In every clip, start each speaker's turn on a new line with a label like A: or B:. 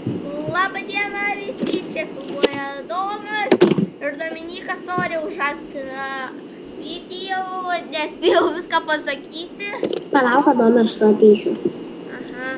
A: Labą dieną visi, čia filmuoja Domas ir Dominykas, sorry už antrą video, nespėjau viską pasakyti.
B: Palauk, Domas, aš ateisiu.
A: Aha.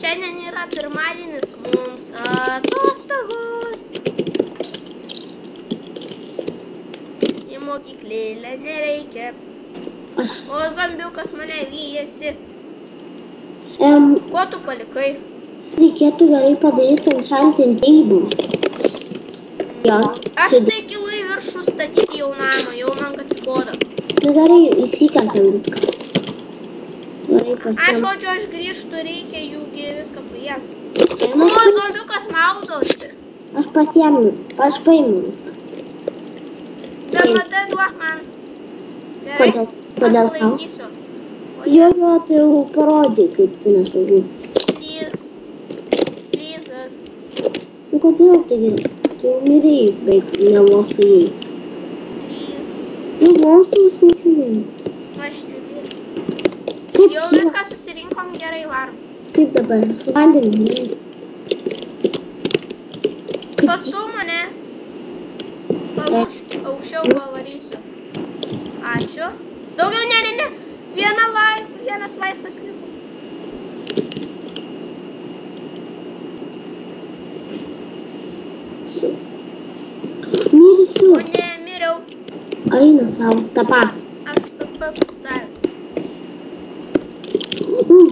A: Šiandien yra pirmadienis mums atostogos. Į mokyklėlę nereikia. O zombiukas mane vyjasi. Ko tu palikai?
B: Reikėtų gerai padaryti enchanting table.
A: Aš tai kilu į viršų statyti jau namą, jau man atsibodo.
B: Nu gerai, įsikertam viską. Gerai pasiėm.
A: Žodžiu, aš grįžtu, reikia jūgi viską paėmti. O, zombiukas maudosi.
B: Aš pasiėmiu, aš paimu viską.
A: DMD duok man. Gerai, aš palaikysiu.
B: Jo, tai jau parodė, kaip tu nesaugu.
A: Lyzas.
B: Nu kodėl tai gerai? Tu jau mirėjus, bet ne vos su jais. Nu vos su jais mirėjus.
A: Aš nemirėjau. Jau viską susirinkom, gerai varom.
B: Kaip dabar? Su vandeniu?
A: Pastum mane. Aukščiau pavarysiu. Ačiū. Daugiau ne. Vienas laifas liko.
B: Mirsiu.
A: O ne, miriau.
B: Eina savo, tapa.
A: Aš tapa pastavau.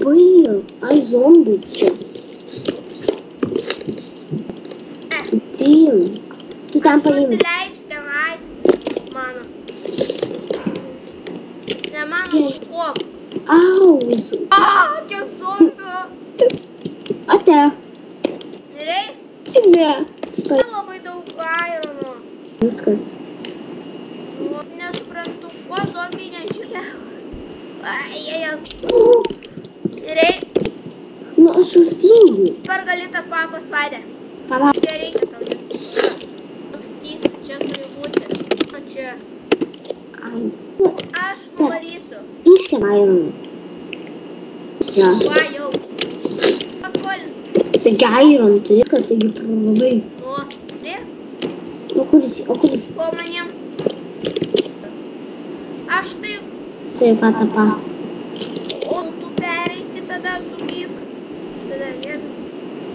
B: Baigė, ai zombis čia. Dėl. Tu ten paimi.
A: Nusileisiu tenai, mano. Ne mano, kop.
B: Auz.
A: Kiek zombių.
B: Ate.
A: Mirei?
B: Ne.
A: Labai daug airono.
B: Viskas.
A: Nesuprantu, kuo zombiai nežiūrė. Jas. Mirei?
B: Nu, aš užtingiu.
A: Dabar gali tą papas vadę.
B: Palauk.
A: Reikia tau. Lakstysiu, čia turi būti. O čia. Aš nuvarysiu.
B: Iškiam aironą. Ja.
A: Va, jau. Paskolinu.
B: Taigi airon, tu viskas, taigi praradai.
A: O, ne?
B: O kuris?
A: Po manim. Aš tai.
B: Tai ką tapa.
A: O tu pereiti tada subyk. Tada vėdas.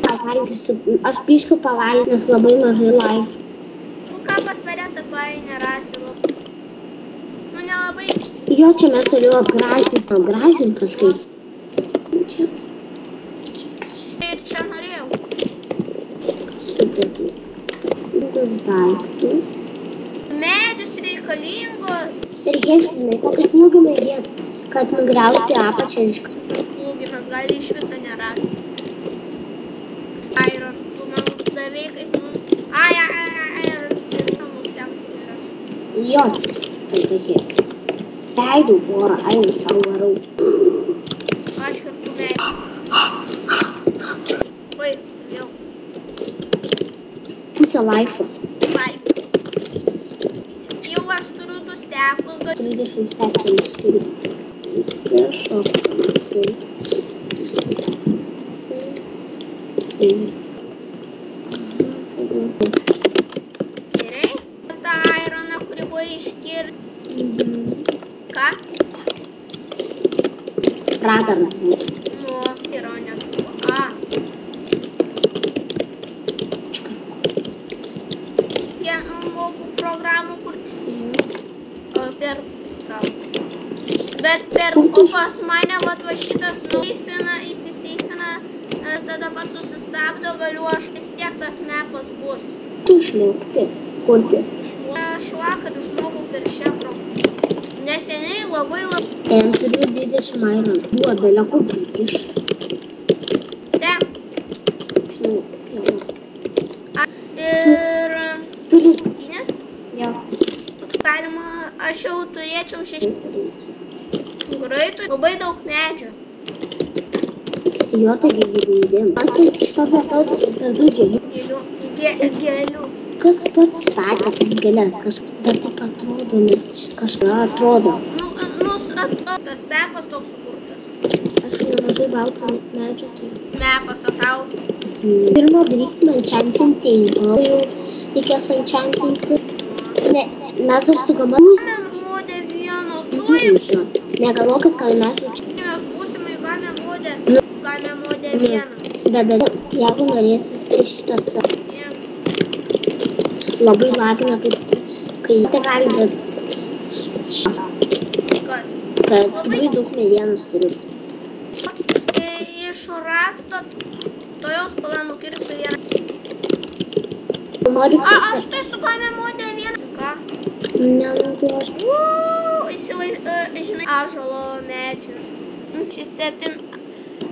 B: Pavalgysiu. Aš biškiu pavalgysiu, nes labai mažai life.
A: Tu ką pasvarė tapai, nerasi labai. Nu, nelabai.
B: Jo, čia mes turėjau apgražinti kažkaip. Čia.
A: Ir čia norėjau.
B: Sudėtų.Tus daiktus.
A: Medis reikalingos.
B: Reikės, žinai, kokią plūgimą įdėti, kad nugriauti apačią iš kažką.
A: Plūginas gali iš viso nerasti. Iron, tu man davei kaip mums. Ir namus ten yra.
B: Jo, tai dažės. Leidau porą, einu savo varau.
A: Aš kartu medį. Oi, vėl.
B: Pusę laifo.
A: Jau aš turiu du stepus.
B: 30 sekundžių turiu. Pusę šokai.
A: Gerai? Ta aironą, kuri buvo iškirti. Ką?
B: Radaras buvo.
A: Nu, ironė buvo. Jie moku programų kurtis. Per savo. Bet o pas mane va šitas įsiseifina, tada pats susistabdo, galiu aš vis tiek tas mepas bus.
B: Tu išmokti. Kurti.
A: Aš vakar išmokau per šią programą. Neseniai labai.
B: Ten turiu didelį 40 iron. Duoda, leku prikišt.
A: Te.
B: Žinau, jau.
A: Ir...
B: Turiu.
A: Septynės.
B: Jo.
A: Galima, aš jau turėčiau 6. Greitai, labai daug medžių.
B: Jo, taigi įdėm. Man tai šitą vietą dar daug gėlių.
A: Gėlių.
B: Kas pats statė tas gėlės? Bet taip atrodo, nes kažką atrodo.
A: Tas mepas toks sukurtas.
B: Aš nemažai baltų medžių turiu.
A: Mepas, o tau?
B: Pirma darysime enchantinti. Jau reikės enchantinti. Ne, mes dar sugamanys.
A: Modė vienos.
B: Negalvokit, kad mes jau čia.
A: Mes būsime į Game Modė. Game Modė vieną.
B: Bet dar, jeigu norėsite šitas labai lagina, kai tai gali, bet kad labai daug medienos turiu.
A: Iš rasto to jau spalą nukirpsiu vieną.
B: Noriu,
A: Aš tai su Game Modė vieną. Ką?
B: Nenoriu aš.
A: Žinai, ąžuolo medžių. 7,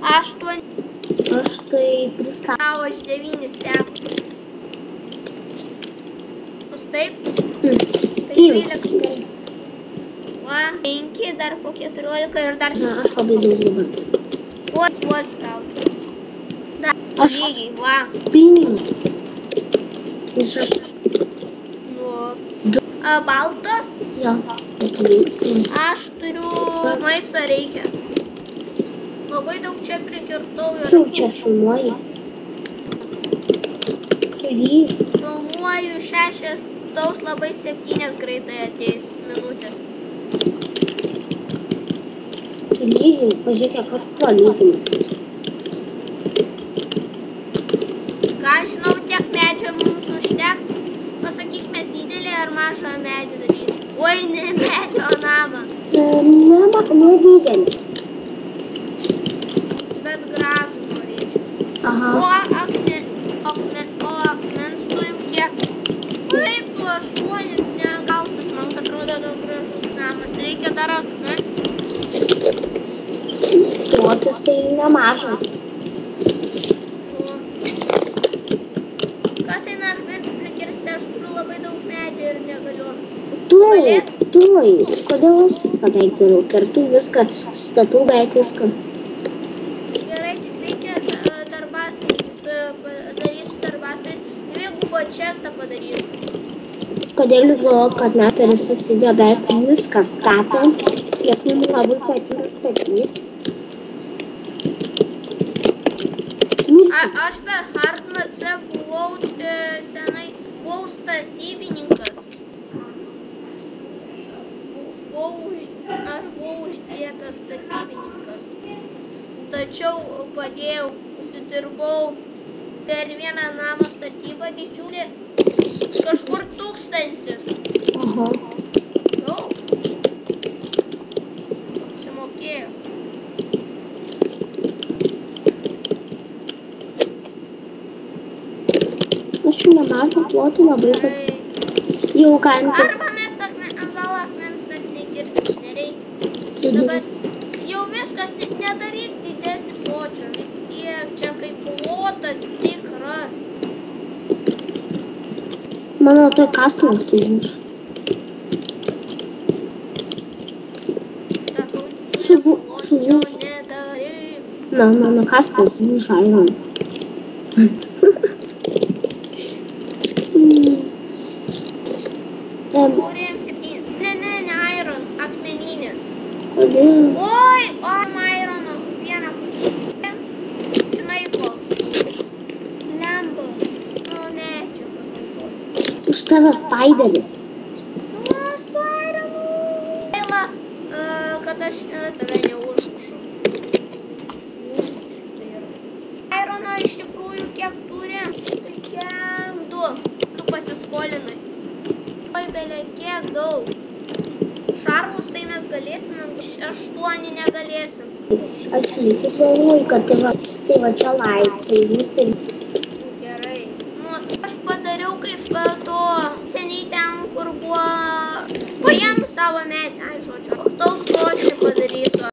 A: 8.
B: Aš tai 3
A: Tau aš 9 stepu. Taip? Tai 12. Va, 5, dar po 14 ir dar 6.
B: Na, aš labai daug dabar.
A: Duosiu tau. Da,
B: Aš
A: lygiai, va.
B: pinigu. Nes aš...
A: Balto?
B: Jo.
A: Aš turiu maisto reikia. Labai daug čia prikirtau ir...
B: Jau čia filmuoji.
A: Filmuoju 6, taus labai 7 greitai ateis minutės.
B: Lygiai, pažiūrėk, kiek aš pralyginu.
A: Ką žinau, tiek medžio mums užteks. Pasakyk, mes didelį ar mažą medį darysim. Oi, ne medžio, o namą.
B: Nedidelį.
A: Bet gražų norėčiau.
B: Aha.
A: O akmens turim kiek? Kaip tu 8 negausis, man atrodo daug gražus namas. Reikia dar akmens.
B: Plotis tai nemažas.
A: Kas eina akmens prikirsti, aš turiu labai daug medžių ir negaliu.
B: Tuoj. Kodėl aš viską beveik darau? Kertu viską, statau beveik viską.
A: Gerai, tik reikia darbasais, padarysiu darbasais. Dvigubą čestą padarysiu.
B: Kodėl jūs galvojat, kad mes per susidėjo beveik viską statėm, nes mums labai patinka statyti.
A: Aš per Hardnat buvau senai, buvau statybininkas. Aš buvau uždėtas statybininkas. Stačiau, padėjau, užsidirbau per vieną namą statybą didžiulį. Kažkur 1000.
B: Aha.
A: Jau. Apsimokėjau.
B: Aš jau nemažą plotį labai pat... Jau galim...
A: Arba mes gal akmens mes nekirsim, nereikia. Dabar jau viskas, nedaryk didesnį pločio, vis tiek čia kaip plotas tikras.
B: Mano to kastuvas sužūš.
A: Sakau,
B: sužūš.
A: nedaryk.
B: Mano kastuvas sužūš iron.
A: Turėjom 7. Ne, iron, akmeninė.
B: Kodėl?
A: Oi, irono, vieną. Žinai ko? Lembo. Nu, ne, čia pagalvos.
B: Už tave spaideris.
A: Su ironu. Gaila, kad aš tave neužmušu. Irono iš tikrųjų kiek turi? Tai kiek 2. Tu pasiskolinai. Oi, belė, kiek daug. Šarvus tai mes galėsime, 8 negalėsim.
B: Aš lygiai galvoju, kad tai va čia laiptai, jūs ir